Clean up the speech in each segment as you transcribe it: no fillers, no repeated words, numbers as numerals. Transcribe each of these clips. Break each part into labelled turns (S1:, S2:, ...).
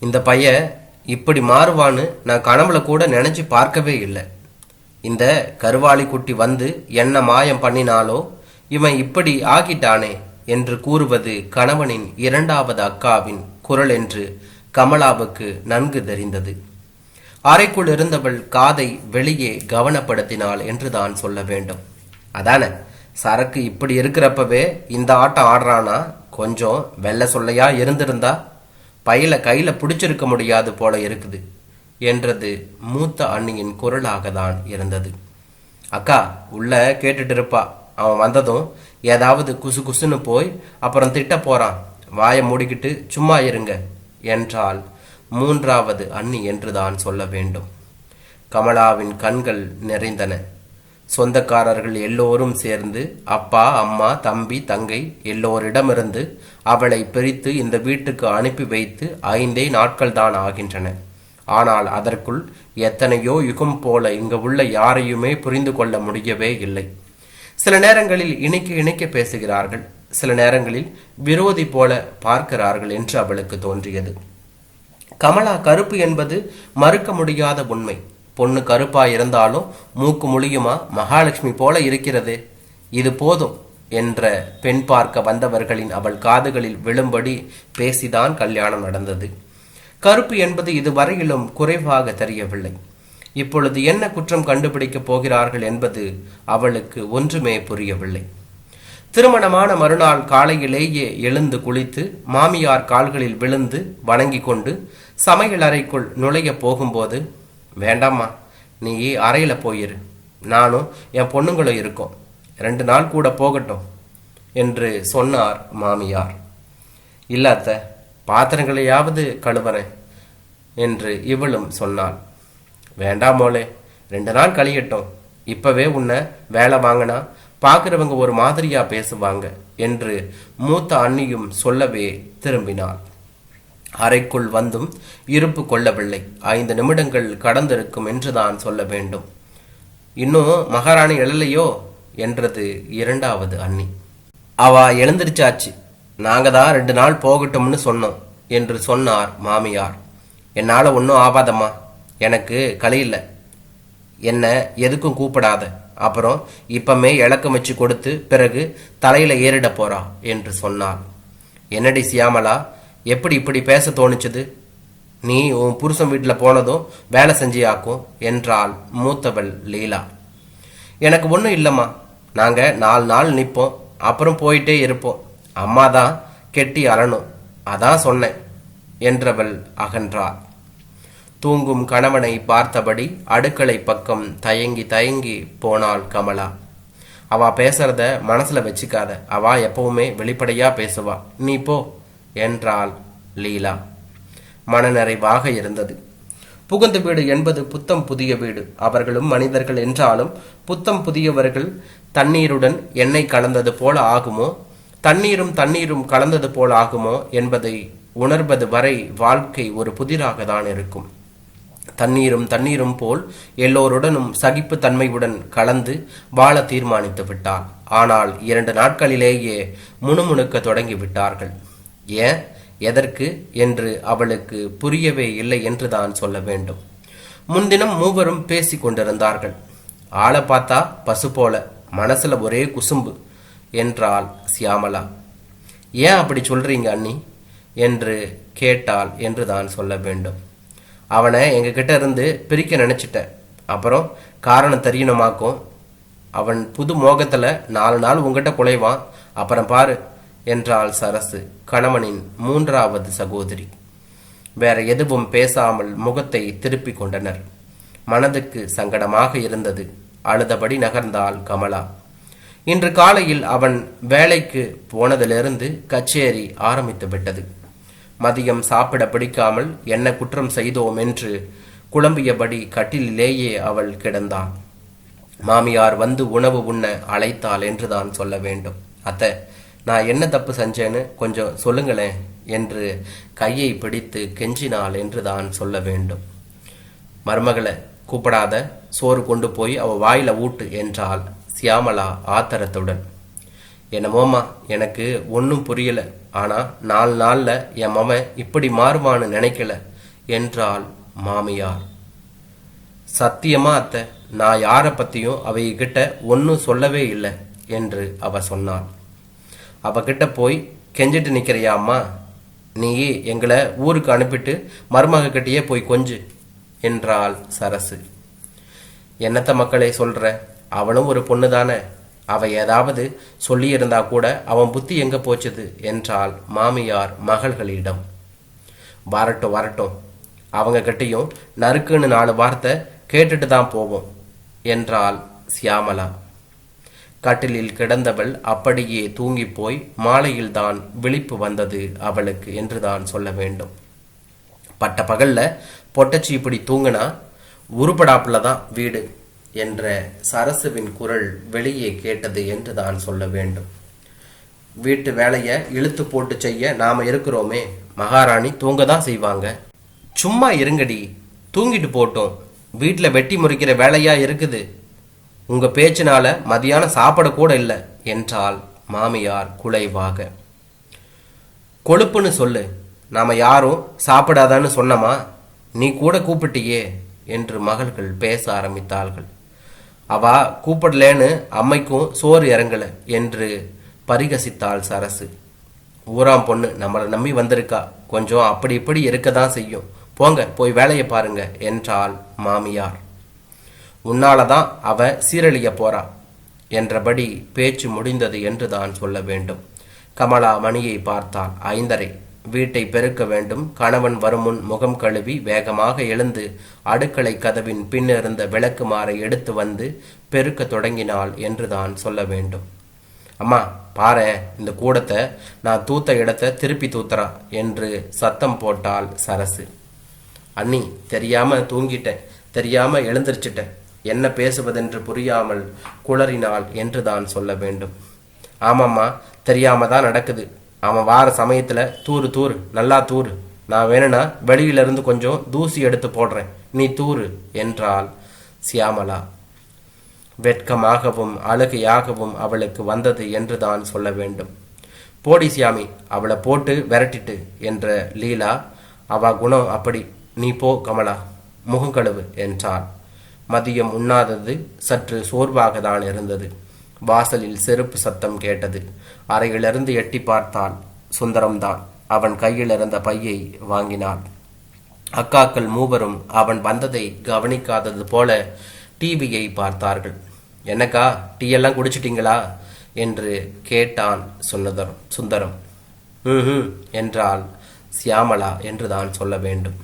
S1: இந்த பையன் இப்படி மாறுவான்னு நான் கனவுல கூட நினைச்சு பார்க்கவே இல்லை. இந்த கருவாளி குட்டி வந்து என்ன மாயம் பண்ணினாலோ இவன் இப்படி ஆகிட்டானே என்று கூறுவது கணவனின் இரண்டாவது அக்காவின் குரல் என்று கமலாவுக்கு நன்கு தெரிந்தது. அறைக்குள் இருந்தவள் காதை வெளியே கவனப்படுத்தினாள் என்று தான் சொல்ல வேண்டும். அதானே, சரக்கு இப்படி இருக்கிறப்பவே இந்த ஆட்டம் ஆடுறானா, கொஞ்சம் வெள்ளை சொல்லையா இருந்திருந்தா பையில கையில பிடிச்சிருக்க முடியாது போல இருக்குது என்றது மூத்த அண்ணியின் குரலாக தான் இருந்தது. அக்கா உள்ள கேட்டுட்டு இருப்பா, அவன் வந்ததும் ஏதாவது குசு குசுன்னு போய் அப்புறம் திட்ட போறான், வாயை மூடிக்கிட்டு சும்மா இருங்க என்றால் மூன்றாவது அண்ணி என்றுதான் சொல்ல வேண்டும். கமலாவின் கண்கள் நிறைந்தன. சொந்தக்காரர்கள் எல்லோரும் சேர்ந்து அப்பா அம்மா தம்பி தங்கை எல்லோரிடமிருந்து அவளை பிரித்து இந்த வீட்டுக்கு அனுப்பி வைத்து 5 நாட்கள் தான் ஆகின்றன. ஆனால் அதற்குள் எத்தனையோ யுகம் போல இங்கு உள்ள யாரையுமே புரிந்து கொள்ள முடியவே இல்லை. சில நேரங்களில் இணைக்க இணைக்க பேசுகிறார்கள், சில நேரங்களில் விரோதி போல பார்க்கிறார்கள் என்று அவளுக்கு தோன்றியது. கமலா கருப்பு என்பது மறுக்க முடியாத உண்மை. பொண்ணு கருப்பா இருந்தாலும் மூக்கு முழியுமா மகாலட்சுமி போல இருக்கிறது, இது போதும் என்ற பெண் பார்க்க வந்தவர்களின் அவள் காதுகளில் விழும்படி பேசிதான் கல்யாணம் நடந்தது. கருப்பு என்பது இதுவரையிலும் குறைவாக தெரியவில்லை. இப்பொழுது என்ன குற்றம் கண்டுபிடிக்கப் போகிறார்கள் என்பது அவளுக்கு ஒன்றுமே புரியவில்லை. திருமணமான மறுநாள் காலையிலேயே எழுந்து குளித்து மாமியார் கால்களில் விழுந்து வணங்கி கொண்டு சமையல் அறைக்குள் நுழைய போகும்போது, வேண்டாம்மா, நீ அறையில போயிரு, நானும் என் பொண்ணுங்களும் இருக்கோம், 2 நாள் கூட போகட்டும் என்று சொன்னார் மாமியார். இல்லாத்த பாத்திரங்களையாவது கழுவறேன் என்று இவளும் சொன்னாள். வேண்டாமோலே, 2 நாள் கழியட்டும், இப்பவே உன்னை வேலை வாங்கினா பார்க்கிறவங்க ஒரு மாதிரியா பேசுவாங்க என்று மூத்த அண்ணியும் சொல்லவே திரும்பினாள். அறைக்குள் வந்தும் இருப்பு கொள்ளவில்லை. 5 நிமிடங்கள் கடந்திருக்கும் என்றுதான் சொல்ல வேண்டும். இன்னும் மகாராணி எழலையோ என்றது இரண்டாவது அண்ணி. அவ எழுந்திருச்சாச்சு, நாங்க தான் 2 நாள் போகட்டும்னு சொன்னோம் என்று சொன்னார் மாமியார். என்னால ஒன்றும் ஆபாதம்மா, எனக்கு கலையில்ல, என்ன எதுக்கும் கூப்பிடாத, அப்புறம் இப்பமே இலக்கம் வச்சு கொடுத்து பிறகு தலையில ஏறிட போறா என்று சொன்னார். என்னடி சியாமலா, எப்படி இப்படி பேச தோணுச்சுது? நீ உன் புருஷன் வீட்டில் போனதும் வேலை செஞ்சியாக்கும் என்றாள் மூத்தவள் லீலா. எனக்கு ஒன்றும் இல்லைம்மா, நாங்கள் 4 நாள் நிற்போம், அப்புறம் போயிட்டே இருப்போம், அம்மா தான் கெட்டி அலணும், அதான் சொன்னேன் என்றவள் அகன்றாள். தூங்கும் கணவனை பார்த்தபடி அடுக்களை பக்கம் தயங்கி தயங்கி போனாள் கமலா. அவ பேசுறத மனசுல வச்சுக்காத, அவ எப்பவுமே வெளிப்படையா பேசுவா, நீ போ என்றாள் லீலா. மனநிறைவாக இருந்தது. புகுந்த வீடு என்பது புத்தம் புதிய வீடு. அவர்களும் மனிதர்கள் என்றாலும் புத்தம் புதியவர்கள் தண்ணீருடன் எண்ணெய் கலந்தது போல ஆகுமோ, தண்ணீரும் கலந்தது போல ஆகுமோ என்பதை உணர்வது வரை வாழ்க்கை ஒரு புதிராக தான் இருக்கும். தண்ணீரும் போல் எல்லோருடனும் சகிப்பு தன்மையுடன் கலந்து வாழ தீர்மானித்து விட்டாள். ஆனால் 2 நாட்களிலேயே முணுமுணுக்க தொடங்கி விட்டார்கள். ஏன், எதற்கு என்று அவளுக்கு புரியவே இல்லை என்றுதான் சொல்ல வேண்டும். முன்தினம் மூவரும் பேசி கொண்டிருந்தார்கள். ஆளை பார்த்தா பசு போல, மனசுல ஒரே குசும்பு என்றாள் சியாமலா. ஏன் அப்படி சொல்றீங்க அண்ணி என்று கேட்டாள் என்றுதான் சொல்ல வேண்டும். அவனை எங்ககிட்ட இருந்து பிரிக்க நினைச்சிட்டேன், அப்புறம் காரணம் தெரியணுமாக்கும், அவன் புது மோகத்துல 4 நாள் உங்ககிட்ட குலைவான், அப்புறம் பாரு என்றாள் சரசு, கணவனின் 3வது சகோதரி. வேற எதுவும் பேசாமல் முகத்தை திருப்பி கொண்டனர். மனதுக்கு சங்கடமாக இருந்தது. அழுதபடி நகர்ந்தாள் கமலா. இன்று காலையில் அவன் வேலைக்கு போனதிலிருந்து கச்சேரி ஆரம்பித்து விட்டது. மதியம் சாப்பிட பிடிக்காமல் என்ன குற்றம் செய்தோம் என்று குழம்பியபடி கட்டிலேயே அவள் கிடந்தாள். மாமியார் வந்து உணவு உண்ண அழைத்தாள் என்றுதான் சொல்ல வேண்டும். அத்தை, நான் என்ன தப்பு செஞ்சேன்னு கொஞ்சம் சொல்லுங்களேன் என்று கையை பிடித்து கெஞ்சினாள் என்றுதான் சொல்ல வேண்டும். மருமகளை கூப்பிடாத, சோறு கொண்டு போய் அவ வாயில ஊட்டு என்றாள் சியாமலா ஆத்திரத்துடன். என்னமோமா, எனக்கு ஒன்றும் புரியல, ஆனா 4 நாள்ல என் மவன் இப்படி மாறுவான்னு நினைக்கல என்றாள் மாமியார். சத்தியமா அத்தை, நான் யாரை பத்தியும் அவைகிட்ட ஒன்றும் சொல்லவே இல்லை என்று அவ சொன்னாள். அவகிட்ட போய் கெஞ்சிட்டு நிக்கிறியா அம்மா? நீ எங்களை ஊருக்கு அனுப்பிட்டு மருமக கிட்டேயே போய் கொஞ்சு என்றாள் சரசு. என்னத்த மக்களே சொல்ற, அவளும் ஒரு பொண்ணு தானே, அவ ஏதாவது சொல்லியிருந்தா கூட அவன் புத்தி எங்க போச்சுது என்றாள் மாமியார் மகள்களிடம். வரட்டும் வரட்டும், அவங்க கிட்டையும் நறுக்குன்னு 4 வார்த்தை கேட்டுட்டு தான் போவோம் என்றாள் சியாமலா. கட்டிலில் கிடந்தவள் அப்படியே தூங்கி போய் மாலையில்தான் விழிப்பு வந்தது அவளுக்கு என்றுதான் சொல்ல வேண்டும். பட்ட பகல்ல பொட்டச்சி இப்படி தூங்கினா உருப்படாப்புல தான் வீடு என்ற சரசுவின் குரல் வெளியே கேட்டது என்றுதான் சொல்ல வேண்டும். வீட்டு வேலையை இழுத்து போட்டு செய்ய நாம இருக்கிறோமே, மகாராணி தூங்க தான் செய்வாங்க. சும்மா இருங்கடி, தூங்கிட்டு போட்டோம், வீட்டில் வெட்டி முறிக்கிற வேலையா இருக்குது, உங்க பேச்சினால மதியானம் சாப்பிட கூட இல்லை என்றாள் மாமியார் குலைவாக. கொழுப்புன்னு சொல்லு, நாம யாரும் சாப்பிடாதான்னு சொன்னமா, நீ கூட கூப்பிட்டியே என்று மகள்கள் பேச ஆரம்பித்தார்கள். அவா கூப்பிடலேன்னு அம்மைக்கும் சோறு இறங்கல என்று பரிகசித்தாள் சரசு. ஊராம் பொண்ணு நம்மளை நம்பி வந்திருக்கா, கொஞ்சம் அப்படி இப்படி இருக்கதான் செய்யும், போங்க போய் வேலையை பாருங்க என்றாள் மாமியார். உன்னாலதான் அவ சீரழிய போறா என்றபடி பேச்சு முடிந்தது என்றுதான் சொல்ல வேண்டும். கமலா மணியை பார்த்தாள். 5:30. வீட்டை பெருக்க வேண்டும். கணவன் வருமுன் முகம் கழுவி வேகமாக எழுந்து அடுக்களை கதவின் பின்னிருந்த விளக்குமாறை எடுத்து வந்து பெருக்க தொடங்கினாள் என்றுதான் சொல்ல வேண்டும். அம்மா பாரு, இந்த கூடத்தை நான் தூத்த இடத்தை திருப்பி தூத்துறா என்று சத்தம் போட்டாள் சரசு. அண்ணி, தெரியாம தூங்கிட்டேன், தெரியாம எழுந்திரிச்சிட்டேன், என்ன பேசுவதென்று புரியாமல் குளறினாள் என்றுதான் சொல்ல வேண்டும். ஆமாம்மா, தெரியாம தான் நடக்குது. அவன் வார சமயத்துல தூரு தூரு, நல்லா தூரு, நான் வேணும்னா வெளியிலிருந்து கொஞ்சம் தூசி எடுத்து போடுறேன், நீ தூரு என்றாள் சியாமலா. வெட்கமாகவும் அழுகையாகவும் அவளுக்கு வந்தது என்றுதான் சொல்ல வேண்டும். போடி சியாமி, அவளை போட்டு விரட்டிட்டு என்ற லீலா. அவ குணம் அப்படி, நீ போ கமலா, முகங்கழுவு என்றாள். மதியம் உண்ணாதது சற்று சோர்வாக தான் இருந்தது. வாசலில் செருப்பு சத்தம் கேட்டது. அறையிலிருந்து எட்டி பார்த்தாள். சுந்தரம்தான். அவன் கையில் இருந்த பையை வாங்கினாள். அக்காக்கள் மூவரும் அவன் வந்ததை கவனிக்காதது போல டிவியை பார்த்தார்கள். என்னக்கா, டீ எல்லாம் குடிச்சிட்டீங்களா என்று கேட்டான் சுந்தரம். என்றாள் சியாமலா என்றுதான் சொல்ல வேண்டும்.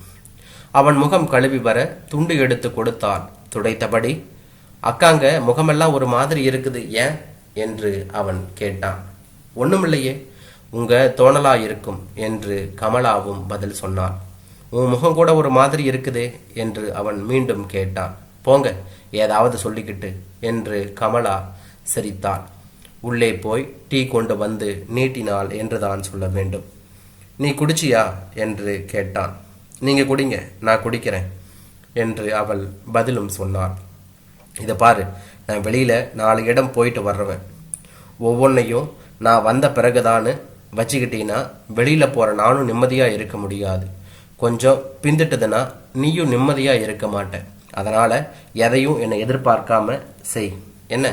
S1: அவன் முகம் கழுவி வர துண்டு எடுத்து கொடுத்தாள். துடைத்தபடி, அக்காங்க முகமெல்லாம் ஒரு மாதிரி இருக்குது, ஏன் என்று அவன் கேட்டான். ஒண்ணுமில்லையே, உங்க தோணலா இருக்கும் என்று கமலாவும் பதில் சொன்னாள். உன் முகம் கூட ஒரு மாதிரி இருக்குதே என்று அவன் மீண்டும் கேட்டான். போங்க, ஏதாவது சொல்லிக்கிட்டு என்று கமலா சிரித்தாள். உள்ளே போய் டீ கொண்டு வந்து நீட்டினாள் என்றுதான் சொல்ல வேண்டும். நீ குடிச்சியா என்று கேட்டான். நீங்க குடிங்க, நான் குடிக்கிறேன் என்று அவள் பதிலும் சொன்னாள். இதை பாரு, நான் வெளியில 4 இடம் போயிட்டு வர்றவன், ஒவ்வொன்றையும் நான் வந்த பிறகுதான்னு வச்சுக்கிட்டீங்கன்னா வெளியில போற நானும் நிம்மதியா இருக்க முடியாது. கொஞ்சம் பிந்துட்டுதுன்னா நீயும் நிம்மதியா இருக்க மாட்டேன். அதனால எதையும் என்னை எதிர்பார்க்காம செய் என்ன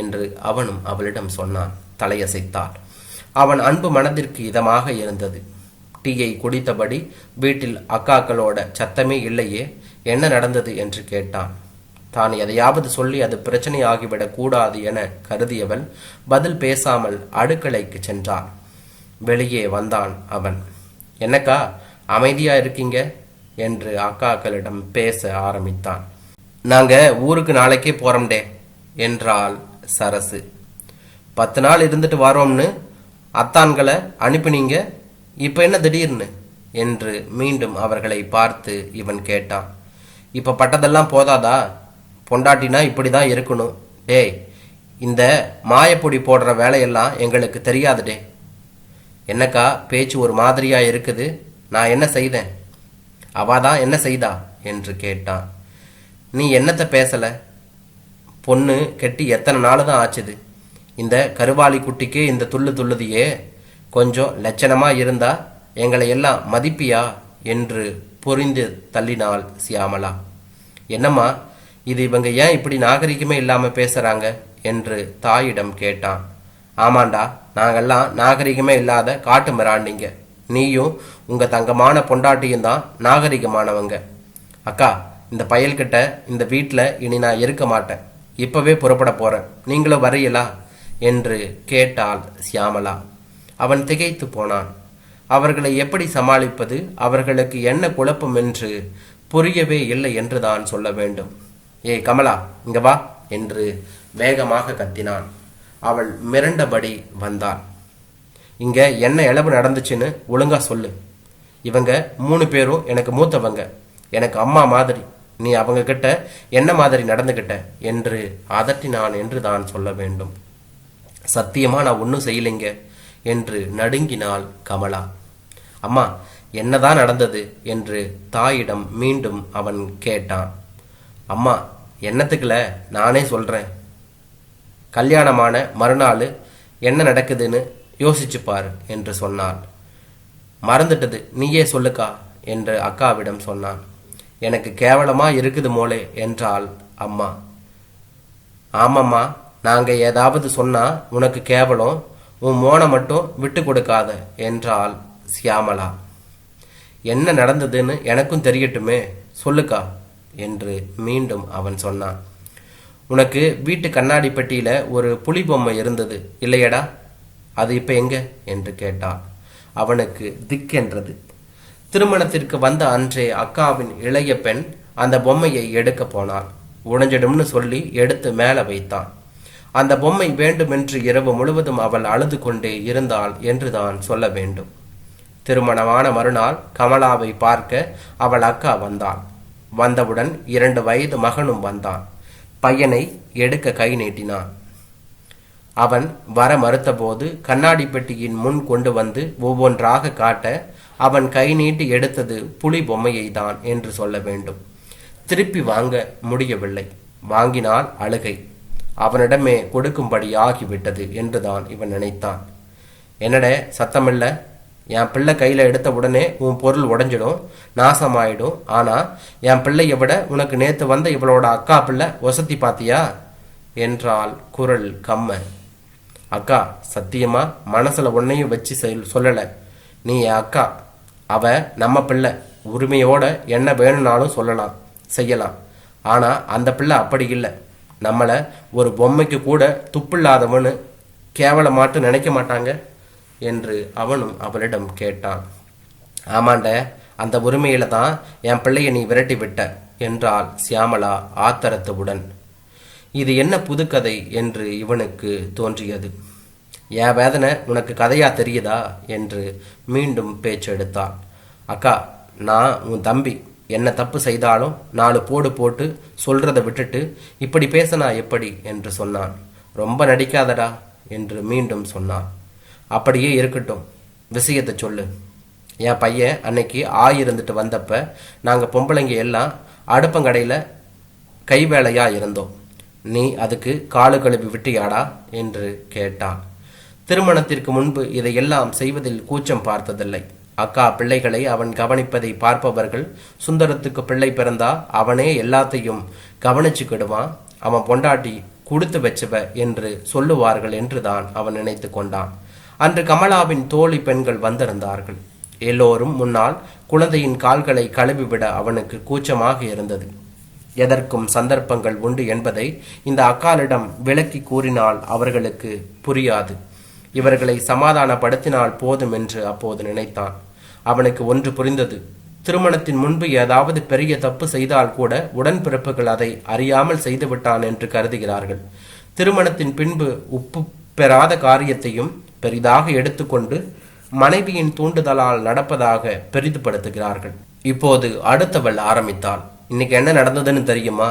S1: என்று அவனும் அவளிடம் சொன்னான். தலையசைத்தாள். அவன் அன்பு மனதிற்கு இதமாக இருந்தது. டீயை குடித்தபடி, வீட்டில் அக்காக்களோட சத்தமே இல்லையே, என்ன நடந்தது என்று கேட்டான். தான் எதையாவது சொல்லி அது பிரச்சனை ஆகிவிடக் கூடாது என கருதியவள் பதில் பேசாமல் அடுக்கலைக்கு சென்றான். வெளியே வந்தான் அவன். என்னக்கா அமைதியா இருக்கீங்க என்று அக்காக்களிடம் பேச ஆரம்பித்தான். நாங்க ஊருக்கு நாளைக்கே போறோம்டே என்றாள் சரசு. 10 நாள் இருந்துட்டு வரோம்னு அத்தான்களை அனுப்பினீங்க, இப்ப என்ன திடீர்னு என்று மீண்டும் அவர்களை பார்த்து இவன் கேட்டான். இப்ப பட்டதெல்லாம் போதாதா? பொண்டாட்டினா இப்படிதான் இருக்கணும். டேய், இந்த மாயப்பொடி போடுற வேலையெல்லாம் எங்களுக்கு தெரியாதுடே. என்னக்கா பேச்சு ஒரு மாதிரியா இருக்குது, நான் என்ன செய்தேன்? அவாதான் என்ன செய்தா என்று கேட்டான். நீ என்னத்த பேசல? பொண்ணு கெட்டி எத்தனை நாள் தான் ஆச்சுது? இந்த கருவாளி குட்டிக்கே இந்த துள்ளு துள்ளுதியே, கொஞ்சம் லட்சணமா இருந்தா எங்களை எல்லாம் மதிப்பியா என்று பொறிந்து தள்ளினாள் சியாமளா. என்னம்மா இது, இவங்க ஏன் இப்படி நாகரிகமே இல்லாம பேசுறாங்க என்று தாயிடம் கேட்டான். ஆமாண்டா, நாங்கெல்லாம் நாகரிகமே இல்லாத காட்டு மிராண்டிங்க. நீயும் உங்க தங்கமான பொண்டாட்டியும் தான் நாகரிகமானவங்க. அக்கா, இந்த பயல்கிட்ட இந்த வீட்டில் இனி நான் இருக்க மாட்டேன். இப்பவே புறப்பட போறேன். நீங்களும் வரையலா என்று கேட்டாள் சியாமளா. அவன் திகைத்து போனான். அவர்களை எப்படி சமாளிப்பது, அவர்களுக்கு என்ன குழப்பம் என்று புரியவே இல்லை என்றுதான் சொல்ல வேண்டும். ஏய் கமலா, இங்க வா என்று வேகமாக கத்தினான். அவள் மிரண்டபடி வந்தாள். இங்க என்ன இளவு நடந்துச்சுன்னு ஒழுங்கா சொல்லு. இவங்க 3 பேரும் எனக்கு மூத்தவங்க, எனக்கு அம்மா மாதிரி. நீ அவங்க கிட்ட என்ன மாதிரி நடந்துகிட்ட என்று அதட்டினான் என்று தான் சொல்ல வேண்டும். சத்தியமா நான் ஒன்றும் செய்யலைங்க என்று நடுங்கினாள் கமலா. அம்மா, என்னதான் நடந்தது என்று தாயிடம் மீண்டும் அவன் கேட்டான். அம்மா, என்னத்துக்குல, நானே சொல்றேன். கல்யாணமான மறுநாள் என்ன நடக்குதுன்னு யோசிச்சு பாரு என்று சொன்னாள். மறந்துட்டது, நீயே சொல்லுக்கா என்று அக்காவிடம் சொன்னான். எனக்கு கேவலமா இருக்குது மோளே என்றாள் அம்மா. ஆமாம்மா, நாங்க ஏதாவது சொன்னா உனக்கு கேவலம், உன் மோனை மட்டும் விட்டு கொடுக்காத என்றாள் சியாமளா. என்ன நடந்ததுன்னு எனக்கும் தெரியட்டுமே, சொல்லுக்கா என்று மீண்டும் அவன் சொன்னான். உனக்கு வீட்டு கண்ணாடி பெட்டியில ஒரு புலி பொம்மை இருந்தது இல்லையடா, அது இப்ப எங்க என்று கேட்டாள். அவனுக்கு திக்கென்றது. திருமணத்திற்கு வந்த அன்றே அக்காவின் இளைய பெண் அந்த பொம்மையை எடுக்க போனாள். உடைஞ்சிடும்னு சொல்லி எடுத்து மேல வைத்தான். அந்த பொம்மை வேண்டுமென்று இரவு முழுவதும் அவள் அழுது கொண்டே இருந்தாள் என்றுதான் சொல்ல வேண்டும். திருமணமான மறுநாள் கமலாவை பார்க்க அவள் அக்கா வந்தாள். வந்தவுடன் 2 வயது மகனும் வந்தான். பையனை எடுக்க கை நீட்டினான். அவன் வர மறுத்தபோது கண்ணாடி பெட்டியின் முன் கொண்டு வந்து ஒவ்வொன்றாக காட்ட அவன் கை நீட்டி எடுத்தது புலி பொம்மையை தான் என்று சொல்ல வேண்டும். திருப்பி வாங்க முடியவில்லை. வாங்கினால் அழுகை. அவனிடமே கொடுக்கும்படி ஆகிவிட்டது என்றுதான் இவன் நினைத்தான். என்னடே சத்தமில்ல, என் பிள்ளை கையில எடுத்த உடனே உன் பொருள் உடைஞ்சிடும், நாசமாயிடும். ஆனா என் பிள்ளைய விட உனக்கு நேத்து வந்த இவளோட அக்கா பிள்ளை வசதி பாத்தியா என்றாள் குரல் கம்ம. அக்கா, சத்தியமா மனசுல ஒன்னையும் வச்சு சொல்லல. நீ என் அக்கா, அவ நம்ம பிள்ளை. உரிமையோட என்ன வேணும்னாலும் சொல்லலாம், செய்யலாம். ஆனா அந்த பிள்ளை அப்படி இல்லை. நம்மள ஒரு பொம்மைக்கு கூட துப்பில்லாதவனு கேவலமாட்டு நினைக்க மாட்டாங்க என்று அவனும் அவளிடம் கேட்டான். ஆமாண்ட, அந்த உரிமையில தான் என் பிள்ளைய நீ விரட்டி விட்ட என்றாள் சியாமளா ஆத்திரத்துடன். இது என்ன புதுக்கதை என்று இவனுக்கு தோன்றியது. என் வேதனை உனக்கு கதையா தெரியுதா என்று மீண்டும் பேச்செடுத்தாள். அக்கா, நான் உன் தம்பி. என்ன தப்பு செய்தாலும் 4 போடு போட்டு சொல்றதை விட்டுட்டு இப்படி பேசினா எப்படி என்று சொன்னான். ரொம்ப நடிக்காதடா என்று மீண்டும் சொன்னான். அப்படியே இருக்கட்டும், விஷயத்தை சொல்லு. என் பையன் அன்னைக்கு இருந்துட்டு வந்தப்ப நாங்கள் பொம்பளைங்க எல்லாம் அடுப்பங்கடையில் கை வேலையா இருந்தோம். நீ அதுக்கு காலு கழுவி விட்டியாடா என்று கேட்டான். திருமணத்திற்கு முன்பு இதையெல்லாம் செய்வதில் கூச்சம் பார்த்ததில்லை. அக்கா பிள்ளைகளை அவன் கவனிப்பதை பார்ப்பவர்கள், சுந்தரத்துக்கு பிள்ளை பிறந்தா அவனே எல்லாத்தையும் கவனிச்சுக்கிடுவான், அவன் பொண்டாட்டி கொடுத்து வச்சவ என்று சொல்லுவார்கள் என்றுதான் அவன் நினைத்து கொண்டான். அன்று கமலாவின் தோழி பெண்கள் வந்திருந்தார்கள். எல்லோரும் முன்னால் குழந்தையின் கால்களை கழுவிவிட அவனுக்கு கூச்சமாக இருந்தது. எதற்கும் சந்தர்ப்பங்கள் உண்டு என்பதை இந்த அக்காலிடம் விளக்கி கூறினால் அவர்களுக்கு புரியாது. இவர்களை சமாதானப்படுத்தினால் போதும் என்று அப்போது நினைத்தான். அவனுக்கு ஒன்று புரிந்தது. திருமணத்தின் முன்பு ஏதாவது பெரிய தப்பு செய்தால் கூட உடன்பிறப்புகள் அதை அறியாமல் செய்துவிட்டான் என்று கருதுகிறார்கள். திருமணத்தின் பின்பு உப்பு பெறாத காரியத்தையும் பெரிதாக எடுத்துக்கொண்டு மனைவியின் தூண்டுதலால் நடப்பதாக பெரிதுபடுத்துகிறார்கள். இப்போது அடுத்தவள் ஆரம்பித்தாள். இன்னைக்கு என்ன நடந்ததுன்னு தெரியுமா?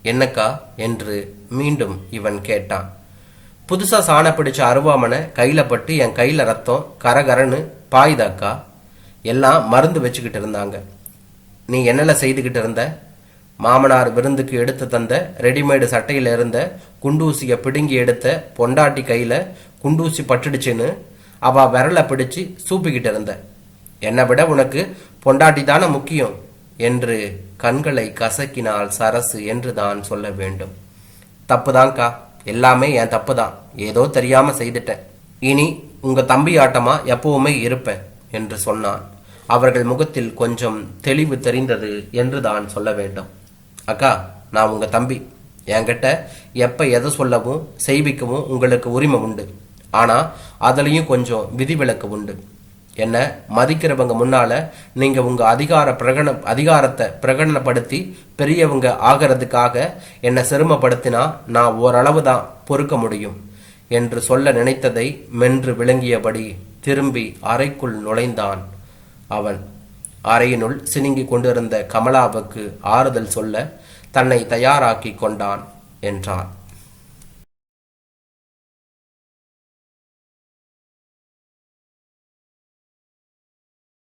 S1: என்னக்கா என்று மீண்டும் இவன் கேட்டான். புதுசா சாண பிடிச்ச அருவாமனை கையில பட்டு என் கையில ரத்தம் கரகரன்னு பாயுதாக்கா. எல்லாம் மருந்து வச்சுக்கிட்டு இருந்தாங்க. நீ என்னெல்லாம் செய்துகிட்டு இருந்த? மாமனார் விருந்துக்கு எடுத்து தந்த ரெடிமேடு சட்டையில இருந்த குண்டூசிய பிடுங்கி எடுத்த பொண்டாட்டி கையில குண்டூசி பட்டுடுச்சுன்னு அவ விரலை பிடிச்சு சூப்பிக்கிட்டு இருந்த. என்னை விட உனக்கு பொண்டாட்டி தானே முக்கியம் என்று கண்களை கசக்கினால் சரசு என்று தான் சொல்ல வேண்டும். தப்புதான்க்கா, எல்லாமே என் தப்பு தான், ஏதோ தெரியாம செய்துட்டேன். இனி உங்க தம்பி ஆட்டமா எப்பவுமே இருப்பேன் என்று சொன்னான். அவர்கள் முகத்தில் கொஞ்சம் தெளிவு தெரிந்தது என்று தான் சொல்ல வேண்டும். அக்கா, நான் உங்க தம்பி. என்கிட்ட எப்ப எதை சொல்லவும் செய்விக்கவும் உங்களுக்கு உரிமை உண்டு. ஆனா அதுலயும் கொஞ்சம் விதிவிலக்கு உண்டு. என்ன மதிக்கிறவங்க முன்னால நீங்க உங்க அதிகாரத்தை பிரகடனப்படுத்தி பெரியவங்க ஆகிறதுக்காக என்னை சிரமப்படுத்தினா நான் ஓரளவு தான் பொறுக்க முடியும் என்று சொல்ல நினைத்ததை மென்று விளங்கியபடி திரும்பி அறைக்குள் நுழைந்தான் அவன். அறையினுள் சினுங்கி கொண்டிருந்த கமலாவுக்கு ஆறுதல் சொல்ல தன்னை தயாராக்கி கொண்டான் என்றான்.